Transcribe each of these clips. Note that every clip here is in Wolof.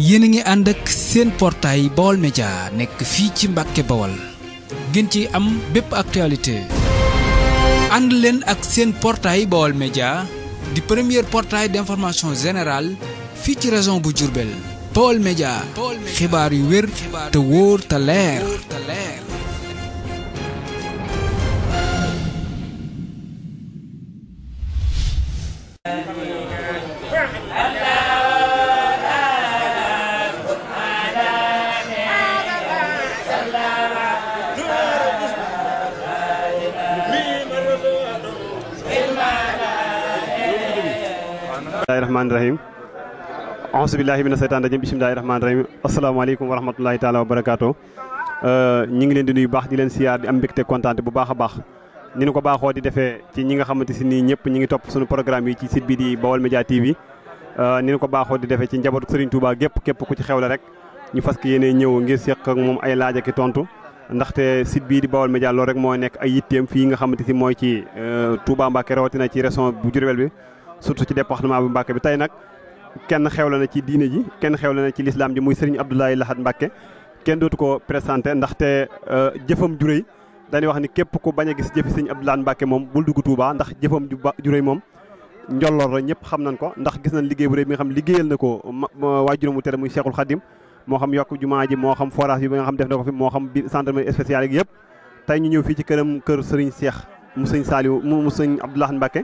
yéen a ngi ànd ak seen portail Baol Média nekk fii ci Mbàkke Bawol ngeen ci am bépp actualité ànd leen ak seen portail Baol Média di premier portail d'information générale fii ci région bu Diourbel. Baol Média xibaar yu wér te wóor te leer. bismillahi rahmaani rahim auzu billahi mina seytaani rajim bismillahi rahmaani rahim asalaamaaleykum wa rahmatullahi taala wa barakaatu ñi ngi leen di nuyu baax di leen siyaar di am mbégte kontaan bu baax a baax ni ñu ko baaxoo di defee ci ñi nga xamante si nii ñëpp ñi ngi topp suñu programme yi ci site bi di Baol Média TV ni ñu ko baaxoo di defee ci njabootu Serigne Touba képp ku ci xewle rek ñu fas yéene ñëw ngir seq ak moom ay laaj ak tontu ndaxte site bii di Baol Média loolu rek moo nekk ay yitteem fii nga xamante si mooy ci Touba Mbacké rawatina ci région bu Diourbel bi surtout ci département bu Mbacké bi tey nag kenn xewle na ci diine ji kenn xewle na ci lislaam ji muy Serigne Abdoulaye Lahad Mbacké kenn dootu ko présenté ndaxte jëfam ju rëy dañuy wax ni képp ku bañ a gis jëfi Serigne Abdoulaye Mbacké moom bul dugg Touba ndax jëfam ju rëy moom njolloor la ñëpp xam nañ ko ndax gis nañ liggéey bu rëy bi nga xam liggéeyal na ko waajuram mu tere muy Cheikhul Khadim moo xam yokk jumaa ji moo xam forage bi nga xam def na ko fi moo xam bi gendarmerie spéciale yi yëpp tey ñu ñëw fii ci këram kër Serigne Cheikh mu Serigne Saliou mu Serigne Abdoulaye Lahad Mbacké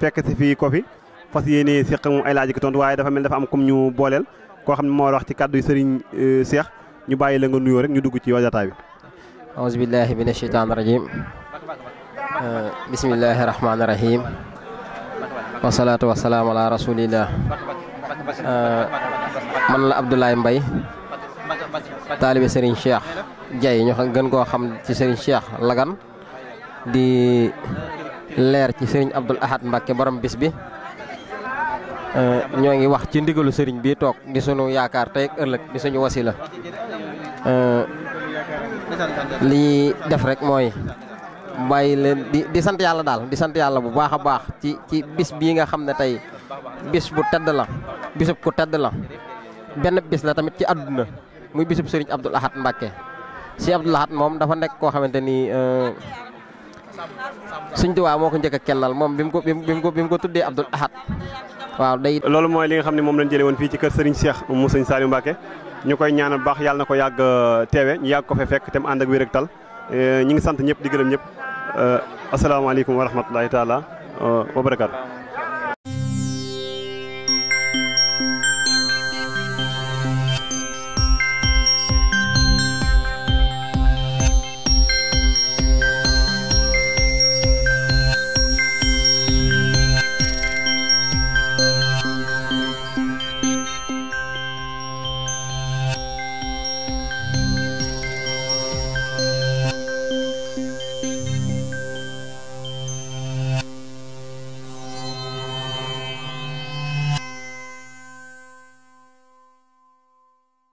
fekk si fii ko fi fas yéene seq moom ay laaj ki tontu waaye dafa mel dafa am comme ñu booleel koo xam ne moo wax ci kàddu yi Serigne Cheikh ñu bàyyi la nga nuyoo rek ñu dugg ci wajataay bi auzu billahi mina shaytaani rajim bismillahi rahmaani rahim wasalaatu wasalaamu ala rasulillah man la Abdoulaye Mbaye taalibe Serigne Cheikh Dieye ñu gën koo xam ci Serigne Cheikh Lagan di leer ci Serigne Abdoul Ahad Mbacké borom bis bi ñoo ngi wax ci ndigalu Serigne bi toog di sunu yaakaar tey ak ëllëg di suñu wasila li def rek mooy bàyyi leen di sant yàlla daal di sant yàlla bu baax a baax ci bis bii nga xam ne tey bis bu tedd la bisub ku tedd la benn bis la tamit ci àdduna muy bisub Serigne Abdoul Ahad Mbacké si Abdoul Ahad moom dafa nekk koo xamante ni Sëñ Tuubaa moo ko njëkk a kennal moom bi mu ko tuddee Abdoul Ahad waaw day loolu mooy li nga xam ne moom lañ jëlee woon fii ci kër Serigne Cheikh mu Serigne Saliou Mbacké ñu koy ñaanal baax yàlla na ko yàgg teewe ñu yàgg ko fe fekk te mu ànd ak wér ak tal ñi ngi sant ñëpp di gërëm ñëpp asalaamaaleykum wa rahmatulahi taala wa barakaatu